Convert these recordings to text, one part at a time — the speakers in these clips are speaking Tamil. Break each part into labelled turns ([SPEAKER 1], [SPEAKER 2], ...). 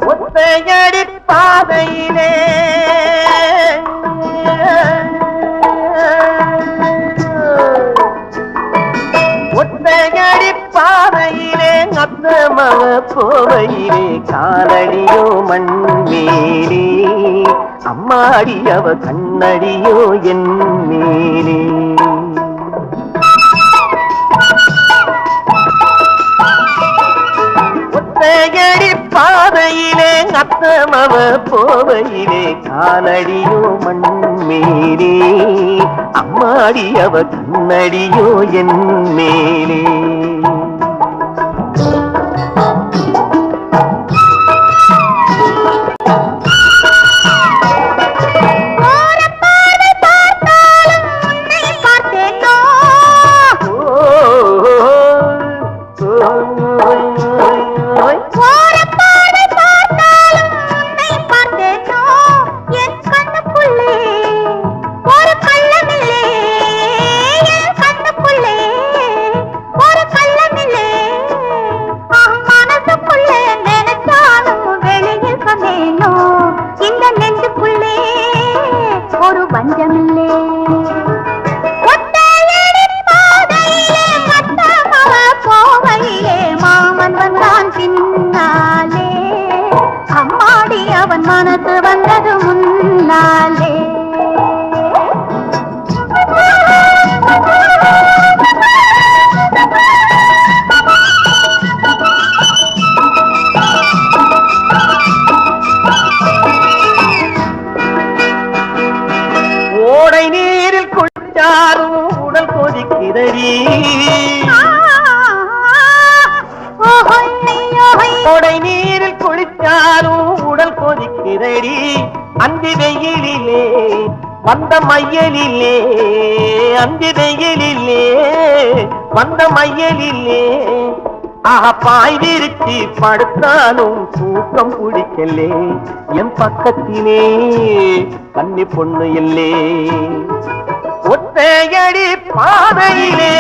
[SPEAKER 1] ஒத்தையடி பாதையிலே ஒத்தையடி பாதையிலே அத்தமவ போவையிலே காலடியோ மண்மேலே அம்மாடி அவ கண்ணடியோ என் மேலே ஒத்தையடி பாதையிலே அத்தமவ போவையிலே காலடியோ மண்மேலே அம்மாடி அவ கண்ணடியோ என் மேலே அவன் மனசு வந்தது முன்னாலே ஓடை நீரில் குளித்தாலும் உடல் கொதிக்கிறடி ஓடை நீரில் குளித்தாலும் உடல் கொதிக்கிறடி அந்தி வெயிலிலே வந்த மையலிலே அந்தி வெயிலிலே வந்த மையலிலே பாய் விரிச்சி படுத்தாலும் தூக்கம் பிடிக்கலே என் பக்கத்திலே கன்னி பொண்ணு இல்லே ஒத்தையடி பாதையிலே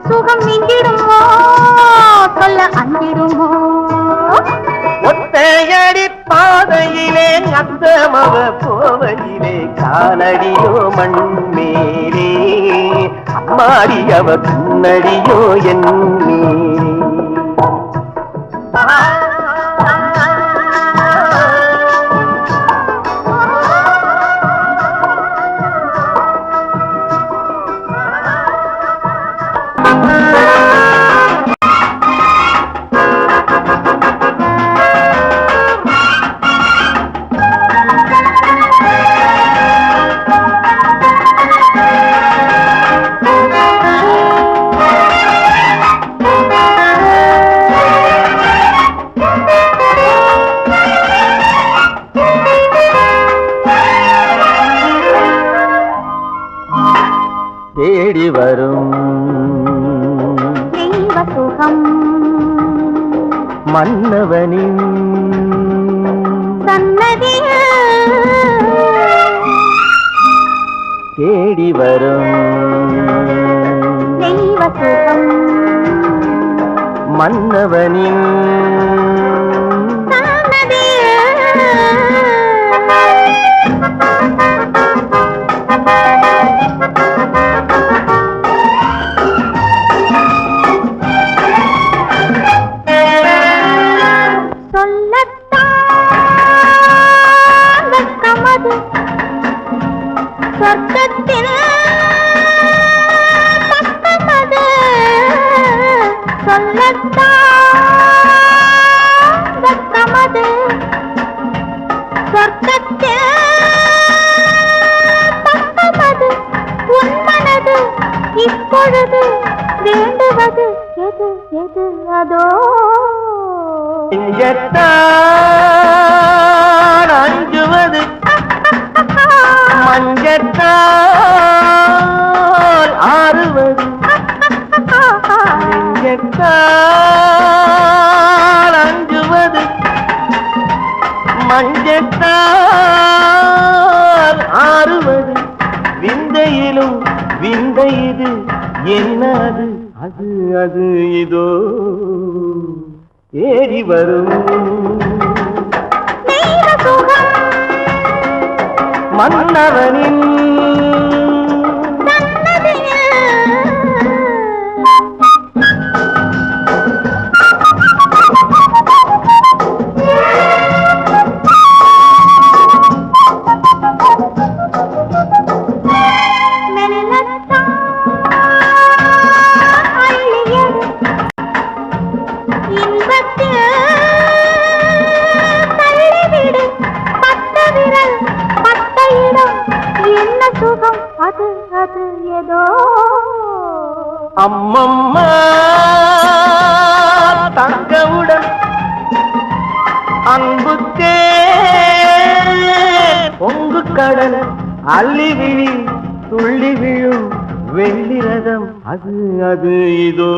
[SPEAKER 1] சுகம் இங்கிடுமோ சொல்ல அங்கிடுமோ ஒத்தையடி பாதையிலே அத்தமவ போவையிலே காலடியோ மண்மேலே அம்மாடி அவ கண்ணடியோ என் தேடி வரும் தெய்வ சுகம் மன்னவனின் சன்னதியில் தேடி வரும் தெய்வ சுகம் மன்னவனின் சன்னதியில்
[SPEAKER 2] சொர்க்கத்தில் பக்கமது சொல்லத்தான் வெட்கமது சொர்க்கத்தில் பக்கமது உன் மனது இப்பொழுது வேண்டுவது எது எது அதோ
[SPEAKER 1] நெஞ்சத்தான் அஞ்சுவது மஞ்சத்தால் ஆறுவது நெஞ்சத்தால் அஞ்சுவது மஞ்சத்தால் ஆறுவது விந்தையிலும் விந்தை இது என்ன அது அது அது இதோ ஏறி வரும் மன்னவனின் அம்மம்மா தங்கவுடன் அன்புக்கே பொங்கு கடல் அள்ளி விழி துள்ளி விழும் வெள்ளிரதம் அது அது இதோ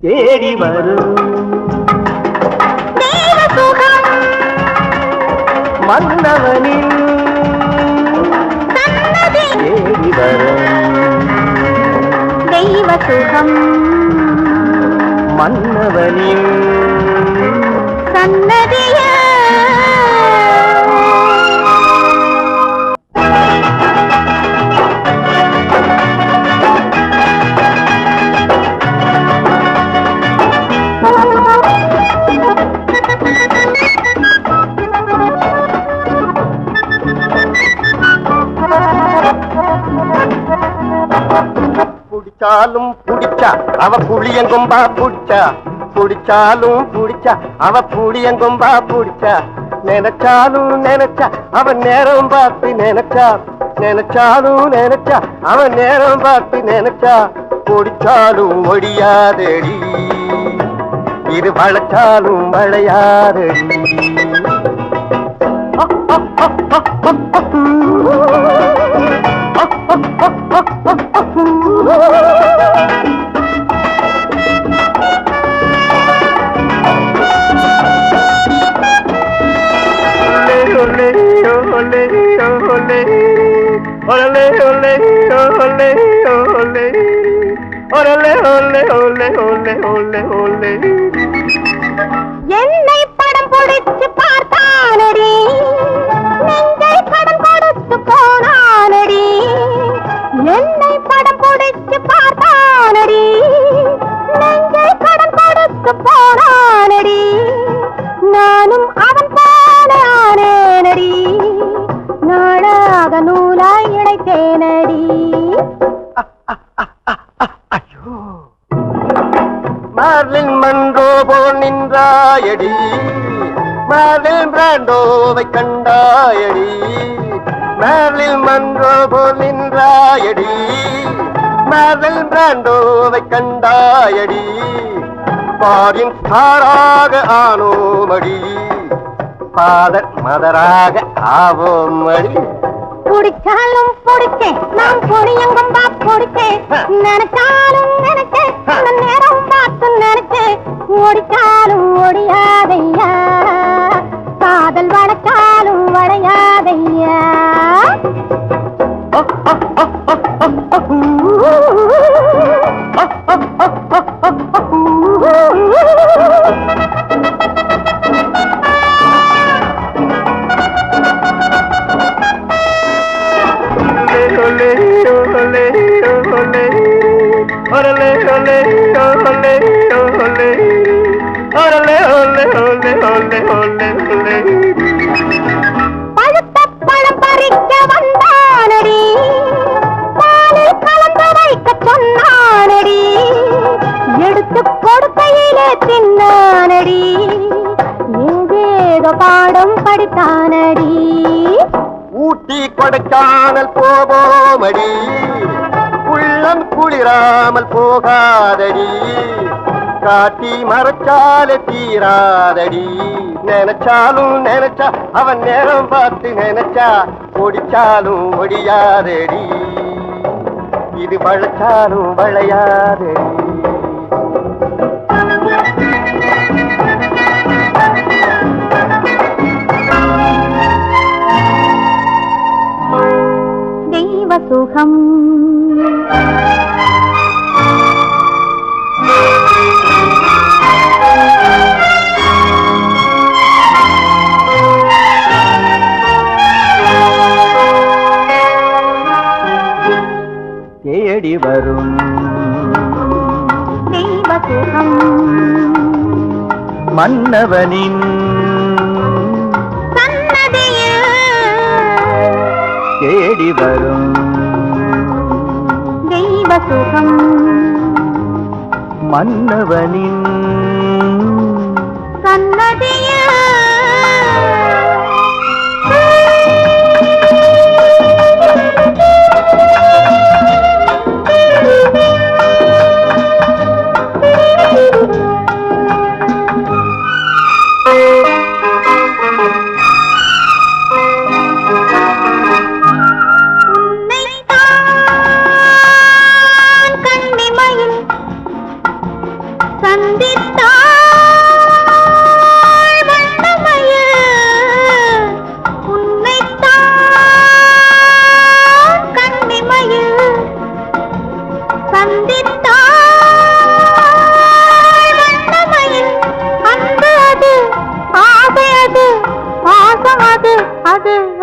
[SPEAKER 1] தேடி வரும் மன்னவனின் தேடி வரும்
[SPEAKER 2] தெய்வ சுகம்
[SPEAKER 1] மன்னவனின்
[SPEAKER 2] சன்னதிய
[SPEAKER 1] புடிச்சாலும் புடிச்சா அவ புளியங்கொம்பா புடிச்சா புடிச்சாலும் புடிச்சா அவ புளியங்கொம்பா புடிச்சா நினைச்சாலும் நினைச்சா அவ நேரம் பார்த்து நினைச்சா நினைச்சாலும் நினைச்சா அவ நேரம் பார்த்து நினைச்சா புடிச்சாலும் ஒடியாதடி இது வளைச்சாலும் வளையாதடி
[SPEAKER 2] என்னை படம் பிடிச்சு பார்த்தானடி நெஞ்சை படம் கொடுத்து போனானடி என்னை படம் பிடிச்சு பார்த்தானடி நெஞ்சை படம் கொடுத்து போனானடி நானும் அவன் போல ஆனேனடி நாளாக நூலாய் இழைத்தேனடி
[SPEAKER 1] மார்லின் மன்றோ போல் நின்றாயடி மார்லின் பிராண்டோவை கண்டாயடி மார்லின் மன்றோ போல் நின்றாயடி மார்லின் பிராண்டோவை கண்டாயடி பாரின் ஸ்டாராக ஆனோமடி பாதர் மதராக ஆவோமடி
[SPEAKER 2] புடிச்சாலும் புடிச்சேன் நான் பொடியங்கம்பா பொடிச்சேன் நினைச்சாலும் நினைச்சேன் அந்த நேரம் பார்த்து நினைச்சேன் ஓடிச்சாலும் ஓடியாதையா காதல் வளைச்சாலும் வளையாதையா பழுத்த பழம் பறிக்க வந்தானடி பாடம் படித்தானடி.
[SPEAKER 1] ஊட்டி கொடைக்கானல் போவோமடி, உள்ளம் குளிராமல் போகாதடி, காட்டி மறைச்சாலே தீராதடி. நினைச்சாலும் நினைச்சா அவன் நேரம் பார்த்து நினைச்சா ஓடிச்சாலும் ஒடியாதடி, இது வளைச்சாலும் வளையாதடி.
[SPEAKER 2] தெய்வ சுகம்
[SPEAKER 1] தேடி வரும்
[SPEAKER 2] தெய்வ சுகம்
[SPEAKER 1] மன்னவனின்
[SPEAKER 2] சன்னதியில்
[SPEAKER 1] தேடி வரும்
[SPEAKER 2] தெய்வ சுகம்
[SPEAKER 1] மன்னவனின்
[SPEAKER 2] சன்னதியில்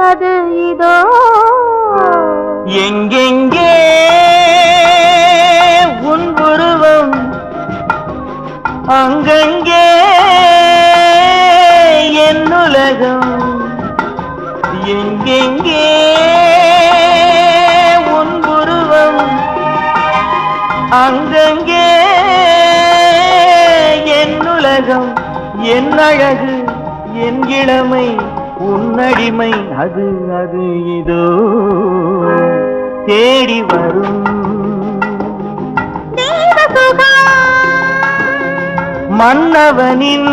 [SPEAKER 2] அது இதோ
[SPEAKER 1] எங்கெங்கே உன் உருவம், அங்கங்கே என் உலகம். எங்கெங்கே உன் உருவம், அங்கங்கே என் உலகம். என் அழகு என் இளமை உன்னடிமை, அது அது இதோ தேடி வரும் மன்னவனின்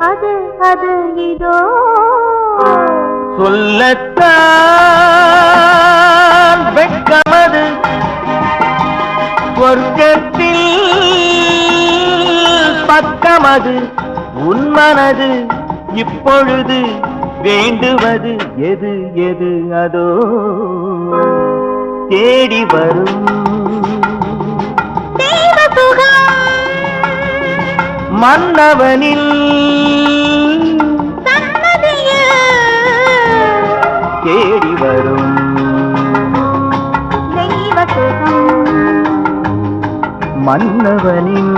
[SPEAKER 2] அது அது இதோ
[SPEAKER 1] சொல்லத்தான் வெட்கமது, சொர்க்கத்தில் பக்கமது. உன்மனது இப்பொழுது வேண்டுவது எது எது அதோ தேடி வரும் மன்னவனில் தேடி வரும் மன்னவனின்